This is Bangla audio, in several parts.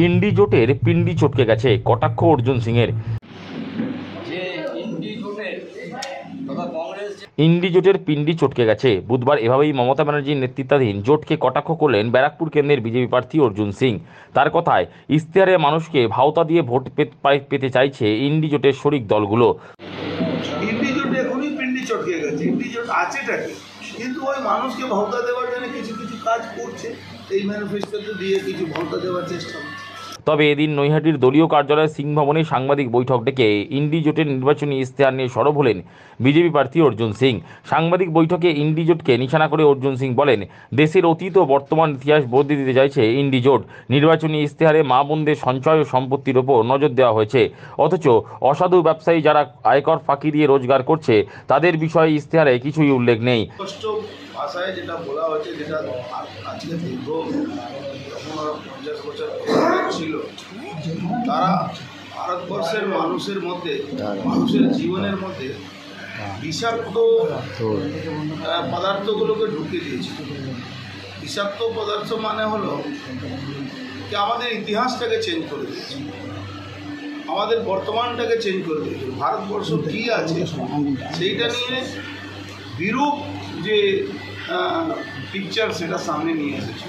ইন্ডি জোটের পিন্ডি চটকে গেছে, কটাক্ষ অর্জুন সিংয়ের। ইন্ডি জোটের পিন্ডি চটকে গেছে। বুধবার এভাবেই মমতা ব্যানার্জির নেতৃত্বাধীন জোটকে কটাক্ষ করলেন ব্যারাকপুর কেন্দ্রের বিজেপি প্রার্থী অর্জুন সিং। তার কথায়, ইশতেহারে মানুষকে ভাওতা দিয়ে ভোট পেতে চাইছে ইন্ডি জোটের শরিক দলগুলো। ইন্ডি জোট এখনই পিন্ডি চটকে গেছে। ইন্ডি জোট আছেটাকে, কিন্তু ওই মানুষকে ভাওতা দেওয়ার জন্য কিছু কিছু কাজ করছে। এই ম্যানিফেস্টোতে দিয়ে কিছু ভাওতা দেওয়ার চেষ্টা করছে। তবে এদিন নৈহাটির দলীয় কার্যালয়ে সিং ভবনে সাংবাদিক বৈঠক ডেকে ইন্ডি জোটের নির্বাচনী ইশতেহার নিয়ে সরব হলেন বিজেপি প্রার্থী অর্জুন সিং। সাংবাদিক বৈঠকে ইন্ডি জোটকে নিশানা করে অর্জুন সিং বলেন, দেশের অতীত ও বর্তমান ইতিহাস বদলে দিতে চাইছে ইন্ডি জোট। নির্বাচনী ইশতেহারে মা বোনদের সঞ্চয় ও সম্পত্তির ওপর নজর দেওয়া হয়েছে, অথচ অসাধু ব্যবসায়ী যারা আয়কর ফাঁকি দিয়ে রোজগার করছে তাদের বিষয়ে ইশতেহারে কিছুই উল্লেখ নেই। ভাষায় যেটা বলা হয়েছে, যেটা আজকে দীর্ঘ 50 বছর ছিল, তারা ভারতবর্ষের মানুষের মধ্যে, মানুষের জীবনের মধ্যে বিষাক্ত পদার্থগুলোকে ঢুকিয়ে দিয়েছে। বিষাক্ত পদার্থ মানে হলো যে আমাদের ইতিহাসটাকে চেঞ্জ করে দিয়েছে, আমাদের বর্তমানটাকে চেঞ্জ করে দিয়েছে। ভারতবর্ষ কী আছে সেইটা নিয়ে বিরূপ যে পিকচার, সেটা সামনে নিয়ে এসেছে।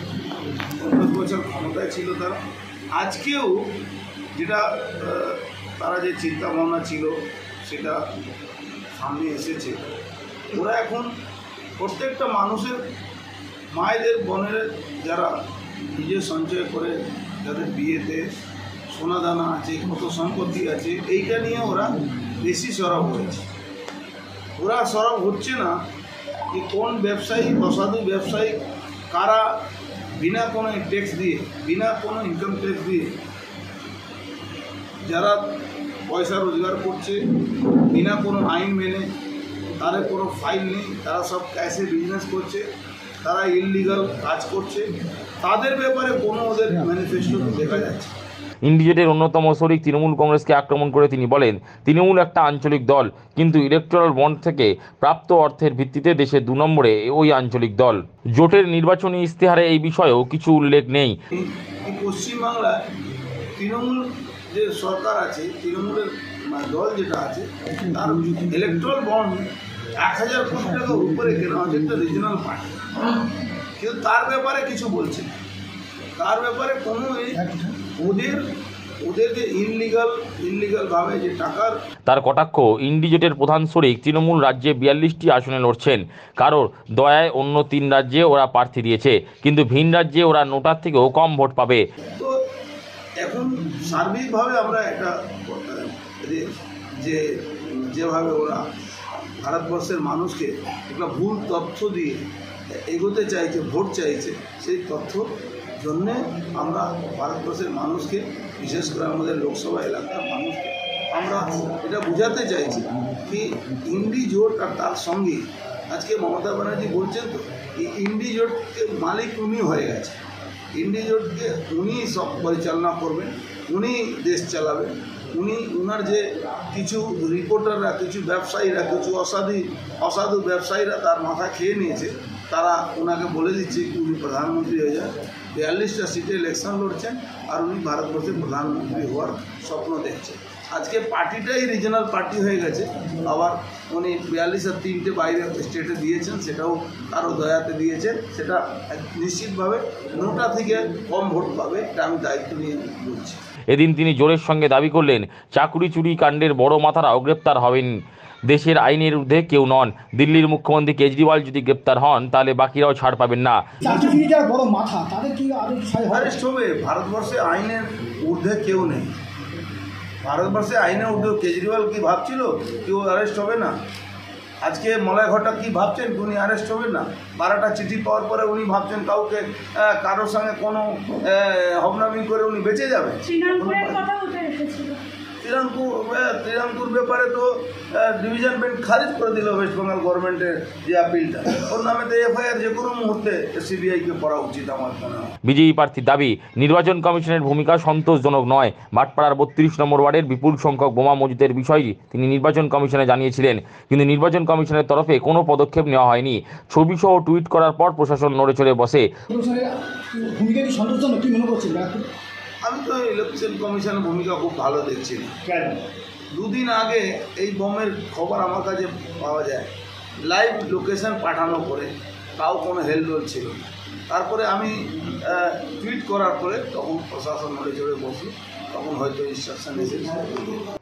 50 বছর ক্ষমতায় ছিল তারা। আজকেও যেটা তারা যে চিন্তা ভাবনা ছিল সেটা সামনে এসেছে। ওরা এখন প্রত্যেকটা মানুষের, মায়েদের, বোনের যারা নিজে সঞ্চয় করে, যাদের বিয়েতে সোনা দানা আছে, কত সম্পত্তি আছে, এইটা নিয়ে ওরা বেশি সরব হয়েছে। ওরা সরব হচ্ছে না যে কোন ব্যবসায়ী, অসাধু ব্যবসায়ী কারা বিনা কোনো ট্যাক্স দিয়ে, বিনা কোনো ইনকাম ট্যাক্স দিয়ে যারা পয়সা রোজগার করছে, বিনা কোনো আইন মেনে, তাদের কোনো ফাইল নেই, তারা সব ক্যাশে বিজনেস করছে, তারা ইললিগাল কাজ করছে, তাদের ব্যাপারে কোনো ওদের ম্যানিফেস্টো দেখা যাচ্ছে। ইন্ডি জোটের অন্যতম শরিক তৃণমূল কংগ্রেসকে আক্রমণ করে তিনি বলেন, তৃণমূল একটা আঞ্চলিক দল, কিন্তু ইলেকট্রাল বন্ড থেকে প্রাপ্ত অর্থের ভিত্তিতে দেশে 2 নম্বরে ওই আঞ্চলিক দল। জোটের নির্বাচনী ইশতেহারে এই বিষয়েও কিছু উল্লেখ নেই। পশ্চিমবাংলায় তৃণমূল যে সরকার আছে, তৃণমূলের দল যেটা আছে, তার ইলেকট্রাল বন্ড 1000 কোটি টাকার উপরে কেনা হচ্ছে একটা রিজনাল পার্টি, কিন্তু তার ব্যাপারে কিছু বলছে, তার ব্যাপারে কোনো ওদের যে ইনলিগালভাবে যে টাকার। তার কটাক্ষ, ইন্ডি জোটের প্রধান শরিক তৃণমূল রাজ্যে 42টি আসনে লড়ছেন। কারোর দয়ায় অন্য 3 রাজ্যে ওরা প্রার্থী দিয়েছে, কিন্তু ভিন রাজ্যে ওরা নোটার থেকেও কম ভোট পাবে। তো এখন সার্বিকভাবে আমরা একটা যেভাবে ওরা ভারতবর্ষের মানুষকে একটা ভুল তথ্য দিয়ে এগোতে চাইছে, ভোট চাইছে, সেই তথ্য জন্যে আমরা ভারতবর্ষের মানুষকে, বিশেষ করে আমাদের লোকসভা এলাকার মানুষকে আমরা এটা বোঝাতে চাইছি কি ইন্ডি জোট আর তার সঙ্গে আজকে মমতা ব্যানার্জি বলছেন তো ইন্ডি জোটকে মালিক উনি হয়ে গেছে। ইন্ডি জোটকে উনি সব পরিচালনা করবেন, উনি দেশ চালাবেন, উনার যে কিছু রিপোর্টাররা, কিছু ব্যবসায়ীরা, কিছু অসাধু ব্যবসায়ীরা তার মাথা খেয়ে নিয়েছে, তারা ওনাকে বলে দিচ্ছে কি উনি প্রধানমন্ত্রী হয়ে যান। 42টা সিটে ইলেকশন লড়ছেন আর উনি ভারতবর্ষের প্রধানমন্ত্রী হওয়ার স্বপ্ন দেখছেন। আজকে পার্টিটাই রিজনাল পার্টি হয়ে গেছে। আবার উনি 42 আর 3টে বাইরে স্টেটে দিয়েছেন, সেটাও কারো দয়াতে দিয়েছেন, সেটা নিশ্চিতভাবে নোটা থেকে কম ভোট পাবে, এটা আমি দায়িত্ব নিয়ে বলছি। এদিন তিনি জোরের সঙ্গে দাবি করলেন, চাকুরি চুরি কাণ্ডের বড় মাথারাও গ্রেপ্তার হবেন, দেশের আইনের ঊর্ধ্বে কেউ নন। দিল্লির মুখ্যমন্ত্রী কেজরিওয়াল যদি গ্রেপ্তার হন তাহলে বাকিরাও ছাড় পাবেন না। বড় মাথা তাদের কি অ্যারেস্ট হবে? ভারতবর্ষে আইনের ঊর্ধ্বে কেউ নেই। ভারতবর্ষে আইনের ঊর্ধ্বে কেজরিওয়াল কি ভাবছিল কেউ অ্যারেস্ট হবে না? আজকে মলয় ঘটক কি ভাবছেন উনি অ্যারেস্ট হবেন না? 12টা চিঠি পাওয়ার পরে উনি ভাবছেন কাউকে, কারোর সঙ্গে কোনো হবনামি করে উনি বেঁচে যাবেন? শ্রীরামপুর ব্যাপারে তো ডিভিশন বেঞ্চ খারিজ করে দিল ওয়েস্ট বেঙ্গল গভর্নমেন্টের যে আপিলটা, ওর নামে তো এফআইআর যে কোনো মুহূর্তে সিবিআইকে করা উচিত আমার মনে হয়। বিজেপি প্রার্থীর দাবি, নির্বাচন কমিশনের ভূমিকা সন্তোষজনক নয়। ভাটপাড়ার 32 নম্বর ওয়ার্ডের বিপুল সংখ্যক বোমা মজুতের বিষয়টি তিনি নির্বাচন কমিশনে জানিয়েছিলেন, কিন্তু নির্বাচন কমিশনের তরফে কোনো পদক্ষেপ নেওয়া হয়নি। ছবিসহ টুইট করার পর প্রশাসন নড়ে চড়ে বসে। আমি তো ইলেকশন কমিশনের ভূমিকা খুব ভালো দেখছি না। কেন? দুদিন আগে এই বোমের খবর আমার কাছে পাওয়া যায়, লাইভ লোকেশন পাঠানো করে, তাও কোনো হেলদোল ছিল না। তারপরে আমি টুইট করার পরে তখন প্রশাসন নড়ে চড়ে বসলো, তখন হয়তো ইনস্ট্রাকশন এসেছে।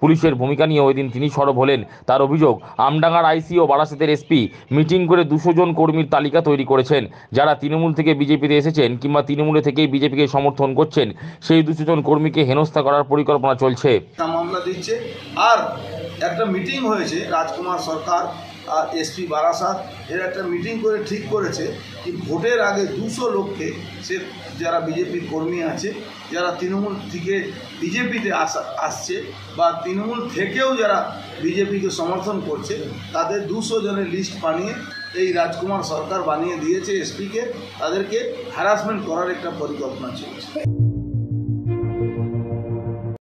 পুলিশের ভূমিকা নিয়ে ওই দিন তিনি সরব হলেন। তার অভিযোগ, আমডাঙ্গার আইসি ও বারাসাতের এসপি মিটিং করে 200 জন কর্মীর তালিকা তৈরি করেছেন, যারা তৃণমূল থেকে বিজেপিতে এসেছেন কিংবা তৃণমূলে থেকেই বিজেপিকে সমর্থন করছেন। সেই 200 জন কর্মীকে হেনস্থা করার পরিকল্পনা চলছে। মামলা দিচ্ছে। আর একটা মিটিং হয়েছে, রাজকুমার সরকার আর এসপি বারাসাত এর একটা মিটিং করে ঠিক করেছে কি ভোটের আগে 200 লোককে, সে যারা বিজেপির কর্মী আছে, যারা তৃণমূল থেকে বিজেপিতে আসছে বা তৃণমূল থেকেও যারা বিজেপিকে সমর্থন করছে, তাদের 200 জনের লিস্ট বানিয়ে এই রাজকুমার সরকার বানিয়ে দিয়েছে এসপিকে, তাদেরকে হ্যারাসমেন্ট করার একটা পরিকল্পনা চলছে।